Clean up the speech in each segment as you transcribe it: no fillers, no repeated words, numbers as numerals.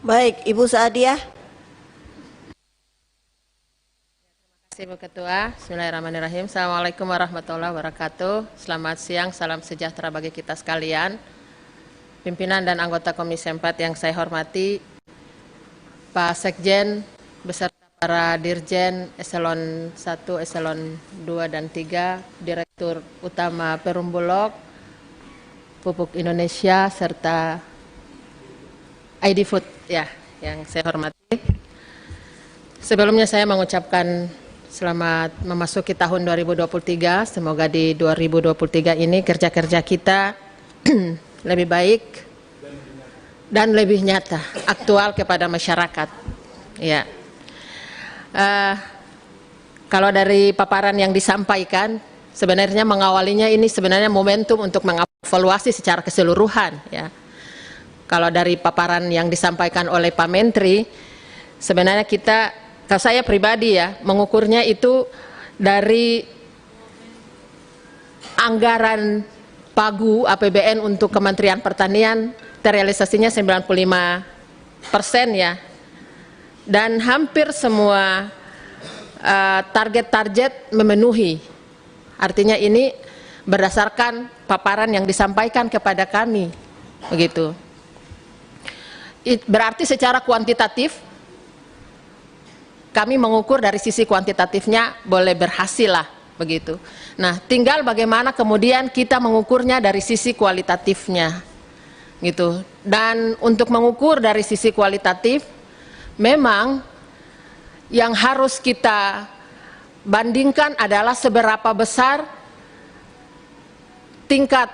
Baik, Ibu Saadiah. Terima kasih Bu Ketua. Bismillahirrahmanirrahim. Assalamualaikum warahmatullahi wabarakatuh. Selamat siang, salam sejahtera bagi kita sekalian. Pimpinan dan anggota Komisi 4 yang saya hormati, Pak Sekjen, beserta para Dirjen Eselon 1, Eselon 2 dan 3, Direktur Utama Perum Bulog, Pupuk Indonesia, serta ID Food ya, yang saya hormati. Sebelumnya saya mengucapkan selamat memasuki tahun 2023. Semoga di 2023 ini kerja-kerja kita lebih baik dan lebih nyata, aktual kepada masyarakat. Ya. Kalau dari paparan yang disampaikan, sebenarnya mengawalinya ini sebenarnya momentum untuk mengevaluasi secara keseluruhan. Ya. Kalau dari paparan yang disampaikan oleh Pak Menteri, sebenarnya kalau saya pribadi ya, mengukurnya itu dari anggaran pagu APBN untuk Kementerian Pertanian, terrealisasinya 95% ya. Dan hampir semua target-target memenuhi. Artinya ini berdasarkan paparan yang disampaikan kepada kami, begitu. Berarti secara kuantitatif kami mengukur dari sisi kuantitatifnya boleh berhasil lah, begitu. Nah, tinggal bagaimana kemudian kita mengukurnya dari sisi kualitatifnya, gitu. Dan untuk mengukur dari sisi kualitatif, memang yang harus kita bandingkan adalah seberapa besar tingkat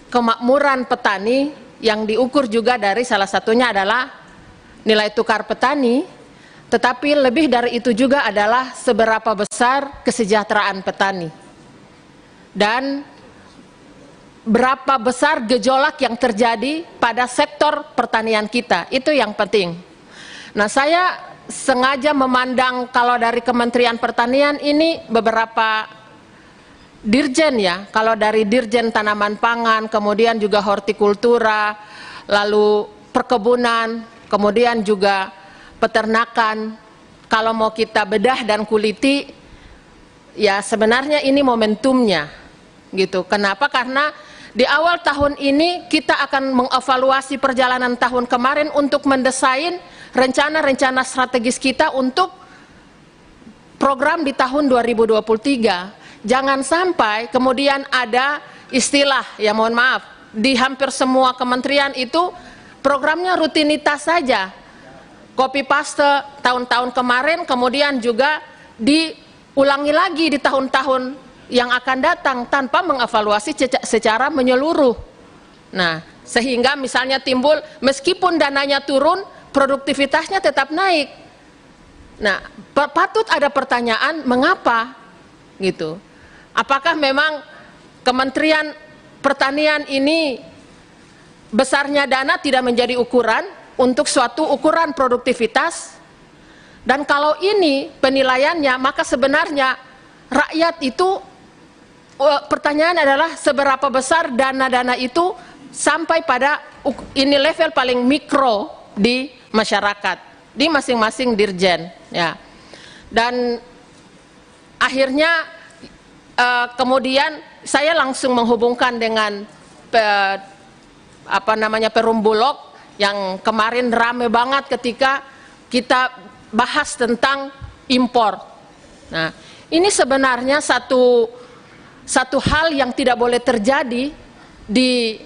kemakmuran petani, yang diukur juga dari salah satunya adalah nilai tukar petani, tetapi lebih dari itu juga adalah seberapa besar kesejahteraan petani dan berapa besar gejolak yang terjadi pada sektor pertanian kita. Itu yang penting. Nah, saya sengaja memandang kalau dari Kementerian Pertanian ini beberapa dirjen ya, kalau dari Dirjen Tanaman Pangan, kemudian juga hortikultura, lalu perkebunan, kemudian juga peternakan, kalau mau kita bedah dan kuliti, ya sebenarnya ini momentumnya, gitu. Kenapa? Karena di awal tahun ini kita akan mengevaluasi perjalanan tahun kemarin untuk mendesain rencana-rencana strategis kita untuk program di tahun 2023. Jangan sampai kemudian ada istilah, ya mohon maaf, di hampir semua kementerian itu programnya rutinitas saja, copy paste tahun-tahun kemarin, kemudian juga diulangi lagi di tahun-tahun yang akan datang tanpa mengevaluasi secara menyeluruh. Nah, sehingga misalnya timbul meskipun dananya turun, produktivitasnya tetap naik. Nah, patut ada pertanyaan mengapa, gitu. Apakah memang Kementerian Pertanian ini besarnya dana tidak menjadi ukuran untuk suatu ukuran produktivitas? Dan kalau ini penilaiannya, maka sebenarnya rakyat itu, pertanyaan adalah seberapa besar dana-dana itu sampai pada ini level paling mikro di masyarakat, di masing-masing dirjen ya. Dan akhirnya kemudian saya langsung menghubungkan dengan Perum Bulog yang kemarin rame banget ketika kita bahas tentang impor. Nah, ini sebenarnya satu hal yang tidak boleh terjadi di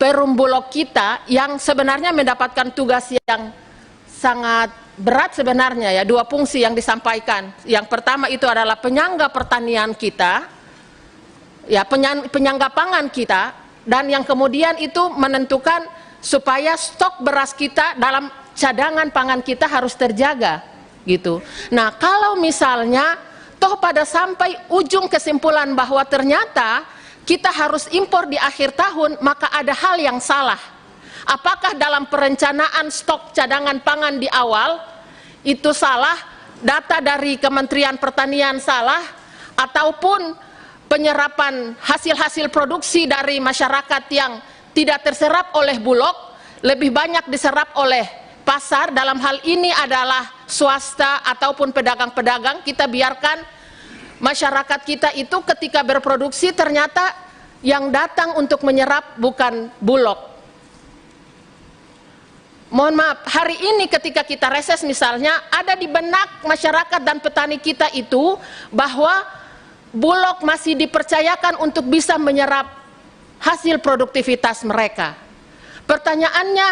Perum Bulog kita, yang sebenarnya mendapatkan tugas yang sangat berat sebenarnya ya, dua fungsi yang disampaikan. Yang pertama itu adalah penyangga pertanian kita, ya penyangga pangan kita, dan yang kemudian itu menentukan supaya stok beras kita dalam cadangan pangan kita harus terjaga, gitu. Nah, kalau misalnya toh pada sampai ujung kesimpulan bahwa ternyata kita harus impor di akhir tahun, maka ada hal yang salah. Apakah dalam perencanaan stok cadangan pangan di awal itu salah, data dari Kementerian Pertanian salah, ataupun penyerapan hasil-hasil produksi dari masyarakat yang tidak terserap oleh Bulog lebih banyak diserap oleh pasar, dalam hal ini adalah swasta ataupun pedagang-pedagang. Kita biarkan masyarakat kita itu ketika berproduksi ternyata yang datang untuk menyerap bukan Bulog. Mohon maaf, hari ini ketika kita reses misalnya, ada di benak masyarakat dan petani kita itu bahwa Bulog masih dipercayakan untuk bisa menyerap hasil produktivitas mereka. Pertanyaannya,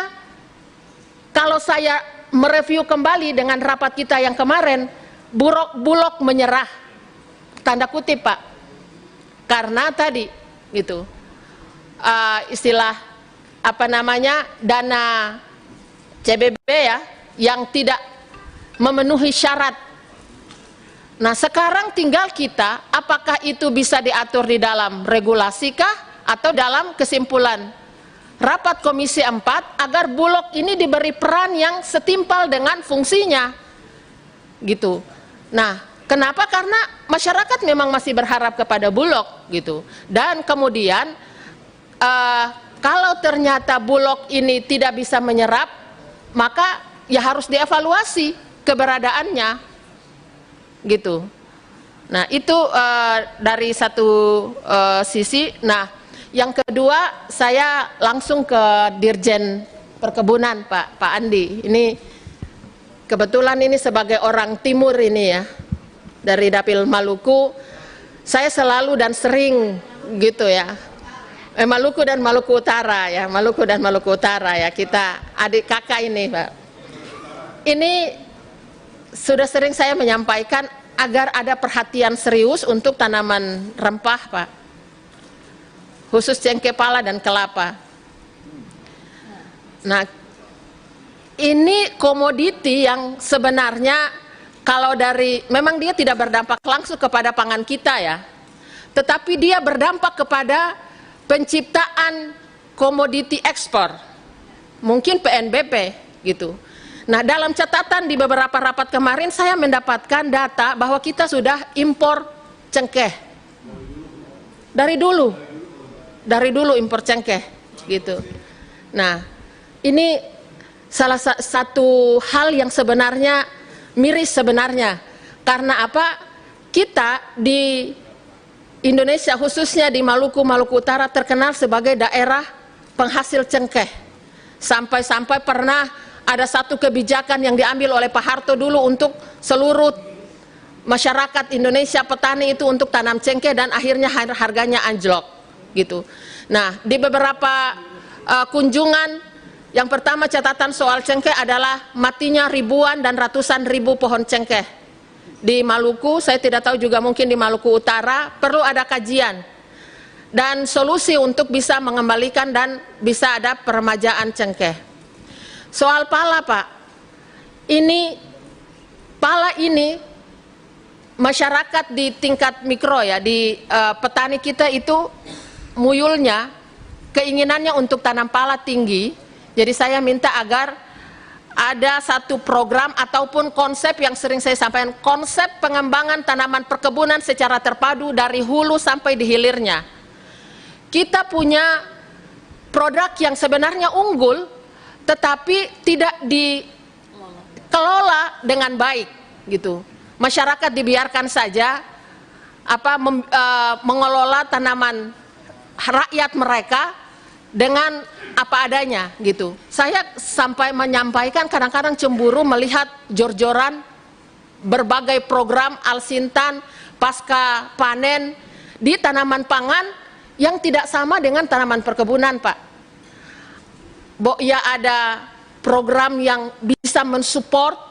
kalau saya mereview kembali dengan rapat kita yang kemarin, Bulog menyerah, tanda kutip Pak, karena tadi gitu istilah apa namanya, dana CBB ya, yang tidak memenuhi syarat. Nah sekarang tinggal kita, apakah itu bisa diatur di dalam regulasi kah atau dalam kesimpulan rapat Komisi 4 agar Bulog ini diberi peran yang setimpal dengan fungsinya gitu. Nah kenapa? Karena masyarakat memang masih berharap kepada Bulog gitu. Dan kemudian kalau ternyata Bulog ini tidak bisa menyerap, maka ya harus dievaluasi keberadaannya gitu. Nah itu dari satu sisi. Nah yang kedua, saya langsung ke Dirjen Perkebunan Pak Andi. Ini kebetulan ini sebagai orang timur ini ya, dari Dapil Maluku, saya selalu dan sering gitu ya, Maluku dan Maluku Utara ya, Maluku dan Maluku Utara ya, kita adik kakak ini Pak. Ini sudah sering saya menyampaikan agar ada perhatian serius untuk tanaman rempah Pak, khusus cengkeh pala dan kelapa. Nah, ini komoditi yang sebenarnya kalau dari, memang dia tidak berdampak langsung kepada pangan kita ya, tetapi dia berdampak kepada penciptaan komoditi ekspor, mungkin PNBP gitu. Nah, dalam catatan di beberapa rapat kemarin saya mendapatkan data bahwa kita sudah impor cengkeh dari dulu impor cengkeh gitu. Nah ini salah satu hal yang sebenarnya miris sebenarnya, karena apa, kita di Indonesia khususnya di Maluku Utara terkenal sebagai daerah penghasil cengkeh, sampai-sampai pernah ada satu kebijakan yang diambil oleh Pak Harto dulu untuk seluruh masyarakat Indonesia petani itu untuk tanam cengkeh, dan akhirnya harganya anjlok gitu. Nah di beberapa kunjungan, yang pertama catatan soal cengkeh adalah matinya ribuan dan ratusan ribu pohon cengkeh di Maluku. Saya tidak tahu juga mungkin di Maluku Utara. Perlu ada kajian dan solusi untuk bisa mengembalikan dan bisa ada peremajaan cengkeh. Soal pala Pak, ini pala ini masyarakat di tingkat mikro ya, di petani kita itu muyulnya, keinginannya untuk tanam pala tinggi. Jadi saya minta agar ada satu program ataupun konsep yang sering saya sampaikan, konsep pengembangan tanaman perkebunan secara terpadu dari hulu sampai di hilirnya. Kita punya produk yang sebenarnya unggul, tetapi tidak dikelola dengan baik gitu. Masyarakat dibiarkan saja mengelola tanaman rakyat mereka dengan apa adanya gitu. Saya sampai menyampaikan kadang-kadang cemburu melihat jor-joran berbagai program Alsintan pasca panen di tanaman pangan yang tidak sama dengan tanaman perkebunan Pak. Ya ada program yang bisa mensupport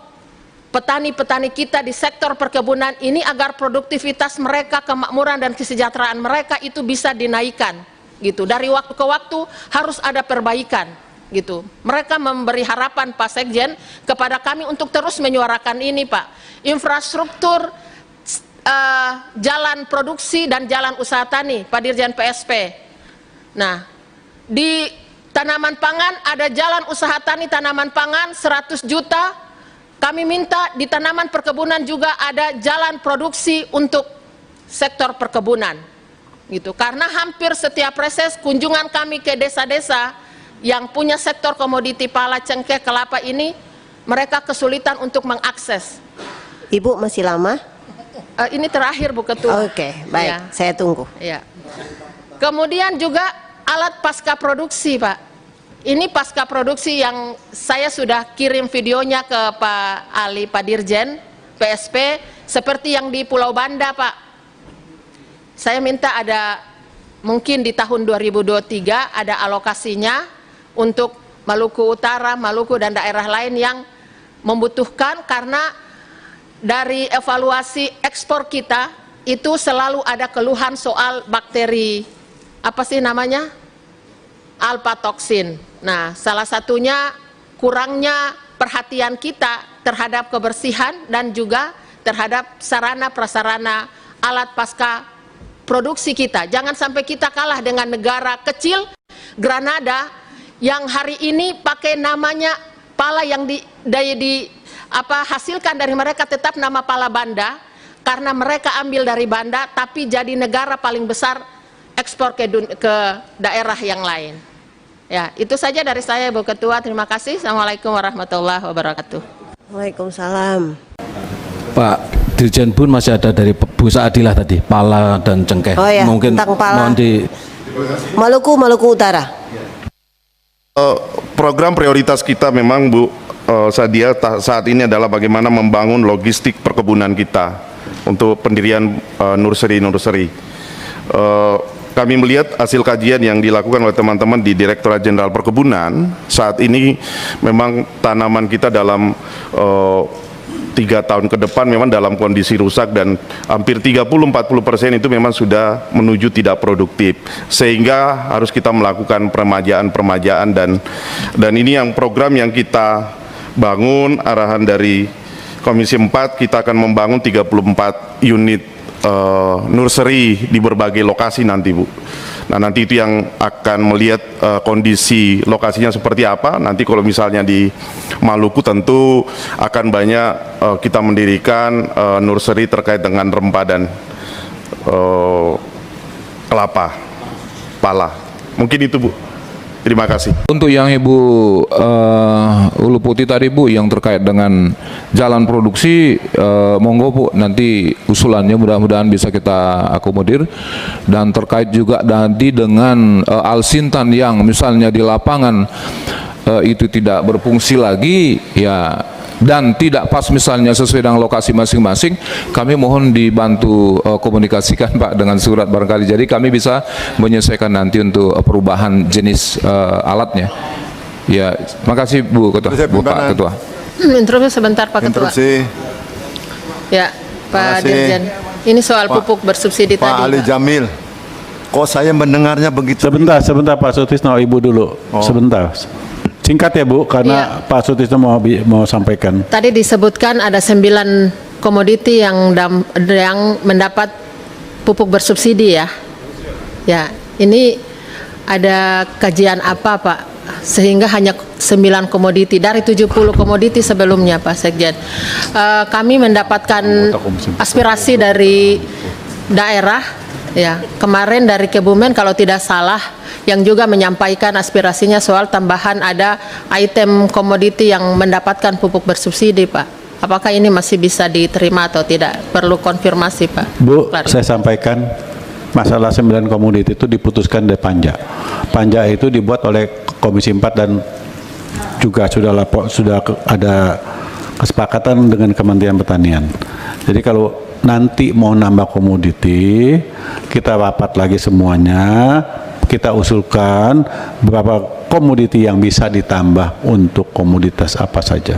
petani-petani kita di sektor perkebunan ini agar produktivitas mereka, kemakmuran dan kesejahteraan mereka itu bisa dinaikkan gitu. Dari waktu ke waktu harus ada perbaikan gitu. Mereka memberi harapan Pak Sekjen kepada kami untuk terus menyuarakan ini Pak. Infrastruktur jalan produksi dan jalan usaha tani Pak Dirjen PSP. Nah di tanaman pangan ada jalan usaha tani tanaman pangan 100 juta. Kami minta di tanaman perkebunan juga ada jalan produksi untuk sektor perkebunan gitu. Karena hampir setiap reses kunjungan kami ke desa-desa yang punya sektor komoditi pala, cengkeh, kelapa ini, mereka kesulitan untuk mengakses. Ibu masih lama? Ini terakhir Bu Ketua. Oke, baik, Ya. saya tunggu. Ya. Kemudian juga alat pasca produksi, Pak. Ini pasca produksi yang saya sudah kirim videonya ke Pak Ali, Pak Dirjen, PSP, seperti yang di Pulau Banda, Pak. Saya minta ada, mungkin di tahun 2023 ada alokasinya untuk Maluku Utara, Maluku dan daerah lain yang membutuhkan, karena dari evaluasi ekspor kita itu selalu ada keluhan soal bakteri, apa sih namanya? Alpha-toksin. Nah, salah satunya kurangnya perhatian kita terhadap kebersihan dan juga terhadap sarana prasarana alat pasca produksi kita. Jangan sampai kita kalah dengan negara kecil, Granada, yang hari ini pakai namanya pala yang hasilkan dari mereka tetap nama pala Banda, karena mereka ambil dari Banda, tapi jadi negara paling besar ekspor ke daerah yang lain. Ya, itu saja dari saya, Bu Ketua. Terima kasih. Assalamualaikum warahmatullahi wabarakatuh. Waalaikumsalam. Pak Dirjen Bun masih ada dari Bu Saadilah tadi, pala dan cengkeh. Oh ya, mungkin tentang pala. mohon di Maluku Utara. Program prioritas kita memang Bu Sadia saat ini adalah bagaimana membangun logistik perkebunan kita untuk pendirian nursery. Kami melihat hasil kajian yang dilakukan oleh teman-teman di Direktorat Jenderal Perkebunan, saat ini memang tanaman kita dalam 3 tahun ke depan memang dalam kondisi rusak, dan hampir 30-40% itu memang sudah menuju tidak produktif, sehingga harus kita melakukan peremajaan dan ini yang program yang kita bangun, arahan dari Komisi 4, kita akan membangun 34 unit nursery di berbagai lokasi nanti, Bu. Nah, nanti itu yang akan melihat kondisi lokasinya seperti apa. Nanti kalau misalnya di Maluku tentu akan banyak kita mendirikan nursery terkait dengan rempah dan kelapa, pala. Mungkin itu, Bu. Terima kasih. Untuk yang Ibu Ulu Putih tadi, Bu, yang terkait dengan jalan produksi, monggo Bu, nanti usulannya mudah-mudahan bisa kita akomodir. Dan terkait juga tadi dengan Alsintan yang misalnya di lapangan itu tidak berfungsi lagi, ya, dan tidak pas misalnya sesuai dengan lokasi masing-masing, kami mohon dibantu komunikasikan Pak dengan surat barangkali, jadi kami bisa menyesuaikan nanti untuk perubahan jenis alatnya. Ya, makasih Bu Ketua, Pak Ketua. Interupsi sebentar Pak Ketua. Ya, Pak Dirjen. Ini soal pupuk bersubsidi tadi. Pak Ali Jamil, kok saya mendengarnya begitu? Sebentar Pak Sutisno, Ibu dulu. Sebentar. Singkat ya Bu, karena Pak Sutisno mau sampaikan. Tadi disebutkan ada 9 komoditi yang mendapat pupuk bersubsidi ya. Ya, ini ada kajian apa Pak? Sehingga hanya 9 komoditi dari 70 komoditi sebelumnya Pak Sekjen. Kami mendapatkan aspirasi dari daerah, ya, kemarin dari Kebumen kalau tidak salah, yang juga menyampaikan aspirasinya soal tambahan ada item komoditi yang mendapatkan pupuk bersubsidi, Pak. Apakah ini masih bisa diterima atau tidak? Perlu konfirmasi, Pak. Bu, saya sampaikan masalah 9 komoditi itu diputuskan dari Panja. Panja itu dibuat oleh Komisi 4 dan juga sudah ada kesepakatan dengan Kementerian Pertanian. Jadi kalau nanti mau nambah komoditi, kita rapat lagi semuanya, kita usulkan berapa komoditi yang bisa ditambah untuk komoditas apa saja.